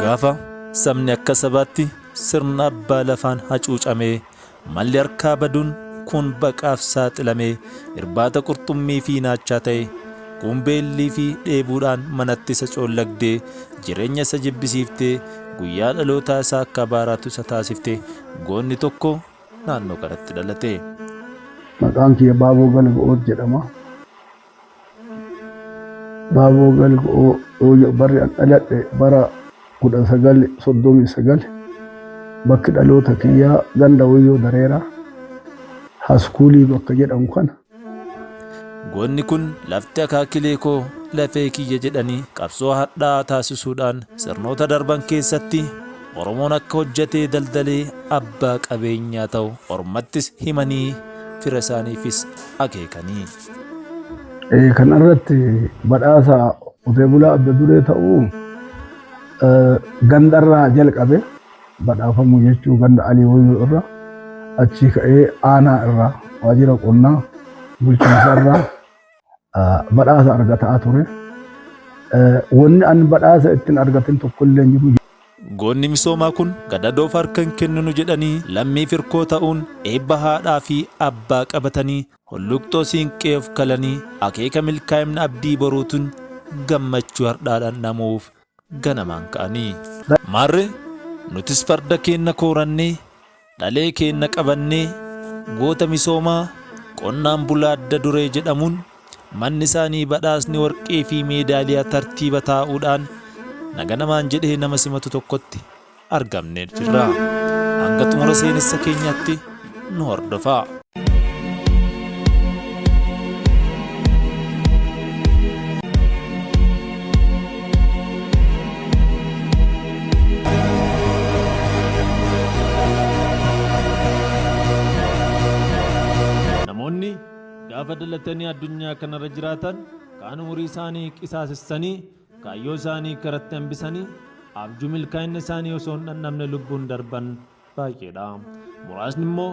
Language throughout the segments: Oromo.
Gaafa sabni akka sabaatti sirna abbaa lafaan hacuucamee malli harkaa baduun kun baqaaf saaxilamee irbaata qurxummii fi naachaa ta'e kun beellii fi dheebuudhaan manatti isa coollagdee jireenya isa jibbisiiftee guyyaa dhalootaa isaa akka baaraatu isa taasiftee goonni tokko naannoo kanatti dhalate. Maqaan kiyya Baaboo Galga'oo jedhama. Baaboo Galga'oo barri an dhaladhe bara 1939 bakki dhaloota kiyyaa ganda Wayyoo Dareeraa Haskuulii bakka jedhamu kana. Goonni kun lafti akaakilee koo lafee kiyya jedhanii qabsoo hadhaa taasisuudhaan sirnoota darban keessatti Oromoon akka hojjetee daldalee abbaa qabeenyaa ta'u ormattis himanii fira isaaniifis akeekanii. Kan irratti badhaasa Qotee bulaa adda duree ta'uu gandarraa jalqabe badhaafamu jechuu ganda Alii Wayyoo irraa achi ka'ee aanaa irraa waajjira qonnaa bulchiinsa irraa badhaasa argataa ture. Wanni an badhaasa ittiin argatin tokkollee hin jiru. Goonni misoomaa kun gadadoof harka hin kenninu jedhanii lammii firkoo ta'uun eebba haadhaa fi abbaa qabatanii hulluqxoo siinqee of kalanii akeeka milkaa'imna abdii boruutuun gammachuu hardhaadhaan namuuf ganamaan ka'anii. Maarree nutis farda keenna koorannee dhalee keenna qabannee goota misoomaa qonnaan bulaa adda duree jedhamuun manni isaanii badhaasni warqee fi meedaaliyaa tartiiba taa'uudhaan naganamaan jedhee nama simatu tokkotti argamne jirra. Hanga xumura seenessa keenyaatti nu hordofaa. Namoonni gaafa dhalatanii addunyaa kanarra jiraatan kaan umurii isaanii qisaasessanii kaayyoo isaanii karatti hambisanii abjuu milkaa'ina isaanii osoo hin dhandhamne lubbuun darban baay'eedha. Muraasni immoo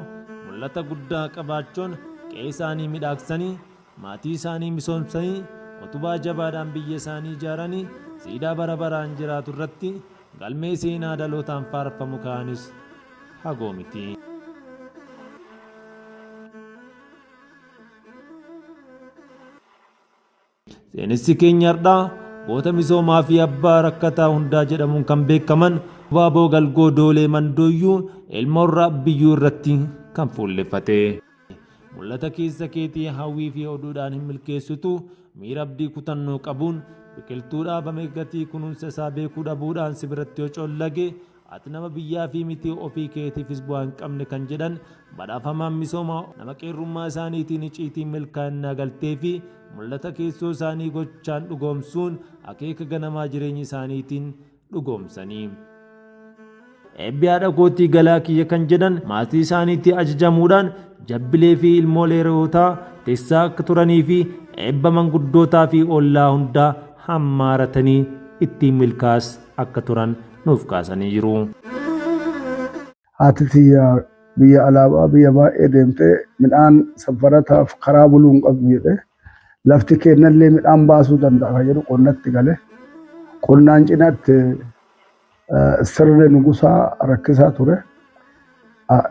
mul'ata guddaa qabaachuun qe'ee isaanii midhaaksanii maatii isaanii misoomsanii utubaa jabaadhaan biyya isaanii ijaaranii siidaa bara baraan jiraatu irratti galmee seenaa dhalootaan faarfamu ka'anis hagoo miti. Seenessi keenya har'aa goota misoomaa fi abbaa rakkataa hundaa jedhamuun kan beekaman Baaboo Galgoo Doolee Mandooyyuu ilma warraa biyyuu irratti kan fuulleffate. Mul'ata keessa keetii hawwii fi oduudhaan hin milkeessitu miira abdii kutannoo qabuun biqiltuu dhaabame gatii kunuunsa isaa beekuu dhabuudhaan si biratti yoo coollage ati nama biyyaa fi miti ofii keetiifis bu'aa hin qabne kan jedhan badhaafamaan misoomaa nama qeerrummaa isaaniitiin iciitiin milkaa'inaa galtee fi mul'ata keessoo isaanii gochaan dhugoomsuun akeeka ganamaa jireenya isaaniitiin dhugoomsanii. Eebbi haadha kootii galaa kiyya kan jedhan maatii isaaniitti ajajamuudhaan jabbilee fi ilmoolee re'ootaa teessaa akka turanii fi eebba manguddootaa fi ollaa hundaa hammaaratanii ittiin milkaas akka turan nuuf kaasanii jiru. Haati tiyya biyya alaabaa biyya baay'ee deemtee midhaan safarataaf karaa buluu hin qabdu jedhee lafti kennallee midhaan baasuu danda'a jedhu qonnatti gale. Qonnaan cinaatti sirna nugusaa rakkisaa ture.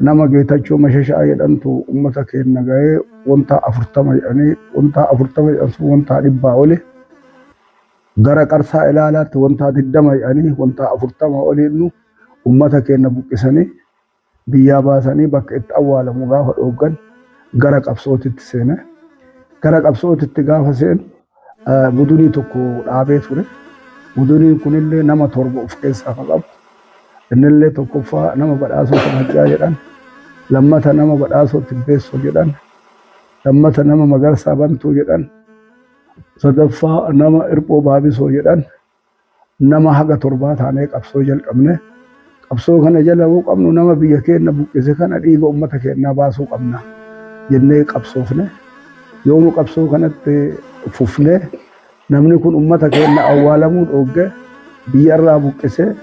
Nama Geetachoo Mashashaa jedhamtu uummata keenya ga'ee wanta 40 jedhanii wanta 40 jedhamsu wanta 100 oli. Gara qarsaa ilaalaatti wanta 20 jedhanii wanta 40 oli nu uummata keenya buqqisanii biyyaa baasanii bakka itti awwaalamu gaafa dhooggan gara qabsootitti seene. Gara qabsootitti gaafa seenu budunii tokko dhaabee ture. Buduniin kunillee nama 7 of keessaa qabu. Innillee tokkoffaa nama badhaasoo Kamajjaa jedhan, lammata nama badhaasoo Tibbeessoo jedhan, lammata nama Magarsaa Bantuu jedhan, sadaffaa nama Irphoo Baabisoo jedhan, nama haga 7 taanee qabsoo jalqabne. Qabsoo kana jala buu qabnu nama biyya keenya buqqise kana dhiiga uummata keenyaa baasuu qabna jennee qabsoofne. Yoomuu qabsoo kanatti fufnee namni kun uummata keenya awwaalamuu dhoogge biyyarraa buqqisee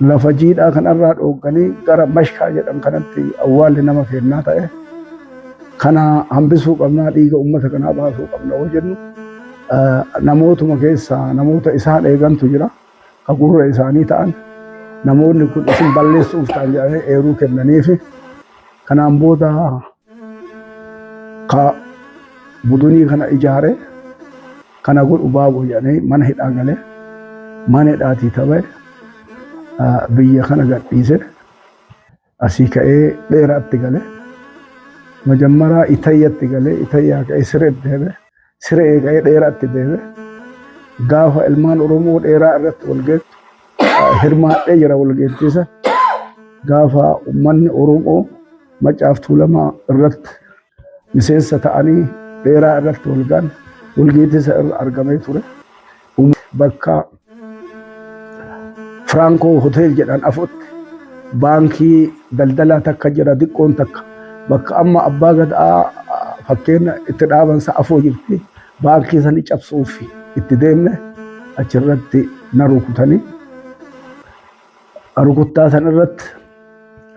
lafa jiidhaa kanarraa dhoogganii gara Mashkaa jedhan kanatti awwaalli nama keenyaa ta'e kana hambisuu qabnaa dhiiga uummata kanaa baasuu qabna yoo jennu namootuma keessaa namoota isaan eegantu jira. gurra isaanii ta'an namoonni kun isin balleessuuf ta'an jedhanii eeruu kennaniifi kanaan booda ka budunii kana ijaare kana godhu baaboo jedhanii mana hidhaa galee mana hidhaatii ta'e biyya kana gadhiise asii ka'ee dheeraatti galee majammaraa Itayyatti galee Itayyaa ka'ee Sireetti deeme Siree ka'ee dheeraatti deeme gaafa ilmaan Oromoo dheeraa irratti walgeettu hirmaadhee jira walgeettiisa gaafa uummanni Oromoo Maccaaf Tuulamaa irratti miseensa ta'anii dheeraa irratti walgaan walgeettiisa irra argamee ture bakka Franco Hotel jedhan afotti baankii daldalaa takka jira diqqoon takka bakka amma abbaa gadaa fakkeenya itti dhaabansa afoo jirti baankii sani cabsuuf itti deemne achirratti na rukutanii rukuttaa san irratti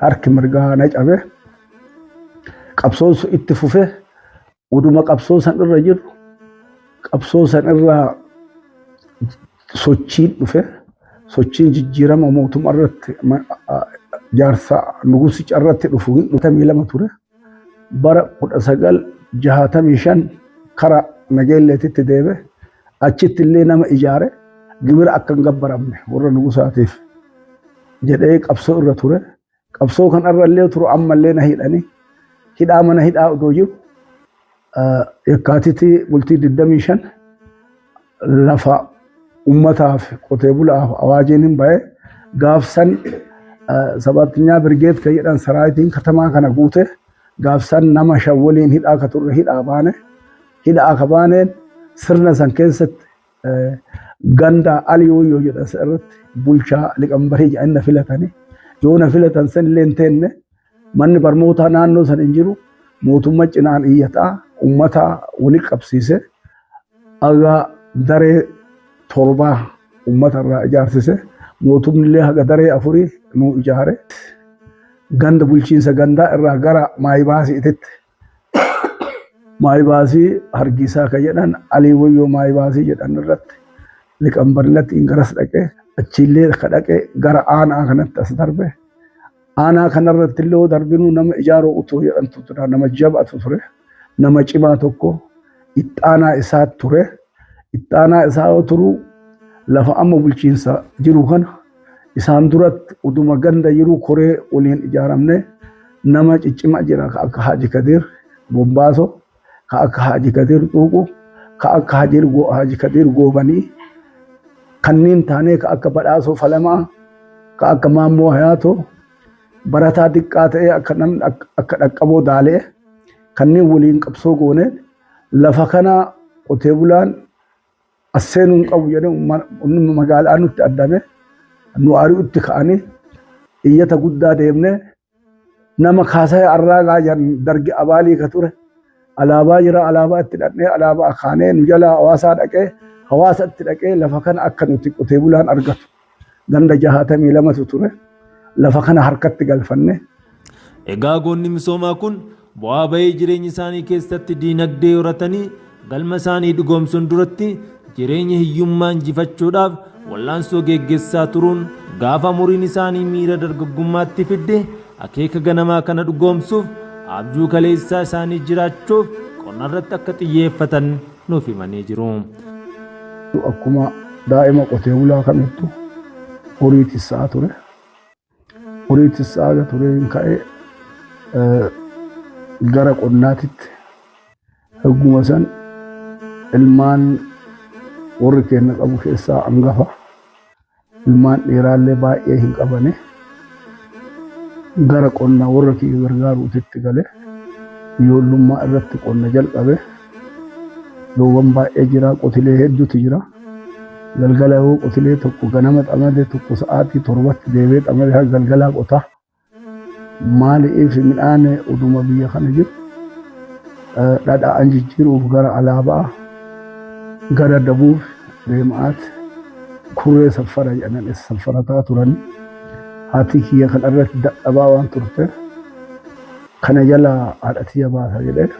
harki mirgaa na cabe qabsoon sun itti fufe uduma qabsoo san irra jiru qabsoo san irra sochiin dhufe sochiin jijjiirama mootummaa irratti jaarsa nugusicha irratti dhufu 22 ture bara 1965 kara nageelleetitti deebe achitti illee nama ijaare gibira akka hin gabbaramne warra nugusaatiif jedhee qabsoo irra ture qabsoo kan irra illee turu ammallee na hidhanii hidhaa mana hidhaa odoo jiru Yekkaatii bultii 25 lafa ummataaf qotee bulaaf awaajiin hin ba'e gaafsan sabaattinyaa birgeet ka jedhan saraayitiin katamaa kana guute gaafsan nama shawwaliin hidhaa ka turre hidhaa ka baaneen sirna san keessatti ganda aliyooyyoo jedhan irratti bulchaa liqambarii jedhan na filatanii yoo na filatan san illee hin teenne manni barnootaa naannoo san hin jiru mootummaa cinaan iyyataa ummata wali qabsiise aga daree torbaa ummata irraa ijaarsise mootumni illee haga daree 4 nu ijaare ganda bulchiinsa gandaa irraa gara maayibaasiititti maayibaasii hargisaa ka jedhan alii wayyoo maayibaasii jedhan irratti liqambarlatti ingaras dhaqee achiillee ka dhaqee gara aanaa kanatti as darbe aanaa kanarratti illee darbinuu nama ijaaroo utuu jedhantu tura nama jabatu ture nama cimaa tokko ittaanaa isaa ture ittaanaa isaa turu lafa amma bulchiinsa jiru kana isaan duratti uduma ganda jiru koree waliin ijaaramne nama ciccima jira ka akka Haji Kadir Bombaaso ka akka Haji Kadir Xuuqu ka akka Haji Kadir Goobanii kanneen taanee ka akka Badhaasoo Falamaa ka akka Maammoo Hayaatoo barataa xiqqaa ta'ee akka namni akka dhaqqaboo daalee kanneen waliin qabsoo goone lafa kana qotee bulaan asseenuun qabu jedhee magaalaa nutti addame nu ari'utti ka'anii iyyata guddaa deemne nama kaasee arraagaa jan dargi abaalii ka ture alaabaa jira alaabaa itti dhaqnee alaabaa kaanee nu jala hawaasaa dhaqee hawaasa itti dhaqee lafa kana akka nuti qotee bulaan argatu ganda 62 ture lafa kana harkatti galfanne. Egaa goonni misoomaa kun bu'aa bahii jireenya isaanii keessatti diinagdee horatanii galma isaanii dhugoomsuun duratti jireenya hiyyummaa injifachuudhaaf wallaansoo geggeessaa turuun gaafa umuriin isaanii miira dargaggummaatti fidde akeeka ganamaa kana dhugoomsuuf abjuu kaleessaa isaanii jiraachuuf qonna irratti akka xiyyeeffatan nuuf himanii jiru. Akkuma daa'ima qotee bulaa kamittu horii tissaa ture. Horii tissaa tureen ka'ee gara qonnaatitti hagguma san ilmaan warri keenya qabu keessaa hangafa ilmaan dhiiraallee baay'ee hin qabane gara qonnaa warra kiyya gargaaruutitti gale ijoollummaa irratti qonna jalqabe loowwan baay'ee jira qotilee hedduutu jira galgala yoo qotilee tokko ganama xamade tokko sa'aatii 7tti deebee xamade galgalaa qota maaliif midhaan uduma biyya kana jiru dhadhaan jijjiiruuf gara alaabaa gara dabuuf deemaat kuree saffara jedhan saffarataa turani haati kiyya kan irratti dadhabaa waan turte kana jala haadha tiyya baasa jedhee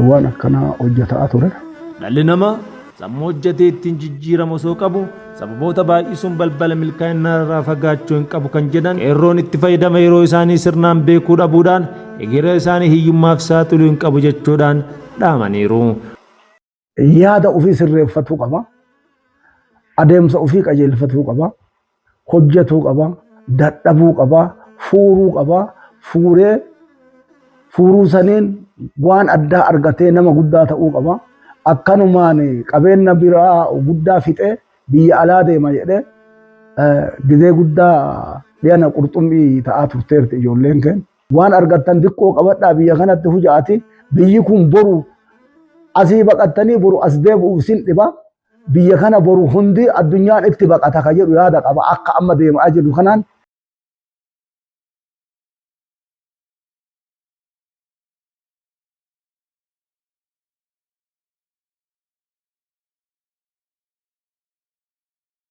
waan akkanaa hojjetaa ture. Dhalli namaa sammuu hojjetee ittiin jijjiiramu osoo qabu sababoota baay'isuun balbala milkaa'inaa irraa fagaachuu hin qabu kan jedhan qeerroon itti fayyadama yeroo isaanii sirnaan beekuu dhabuudhaan egeree isaanii hiyyummaaf saaxiluu hin qabu jechuudhaan dhaamaniiru. Yaada ofii sirreeffatuu qaba. Adeemsa ofii qajeelfatuu qaba. Hojjetuu qaba. Dadhabuu qaba. Fuuruu qaba. Fuuruu saniin waan addaa argatee nama guddaa ta'uu qaba. Akkanumaan qabeenya biraa guddaa fixee biyya alaa deema jedhee gizee guddaa dhiyaana qurxummii ta'aa turteerti ijoolleen keenya. Waan argattan xiqqoo qabadhaa biyya kanatti hujaati. Biyyi kun boru asii baqattanii boru as deebi'uuf sin dhiba. Biyya kana boru hundi addunyaan itti baqata ka jedhu yaada qaba. Akka amma deemaa jiru kanaan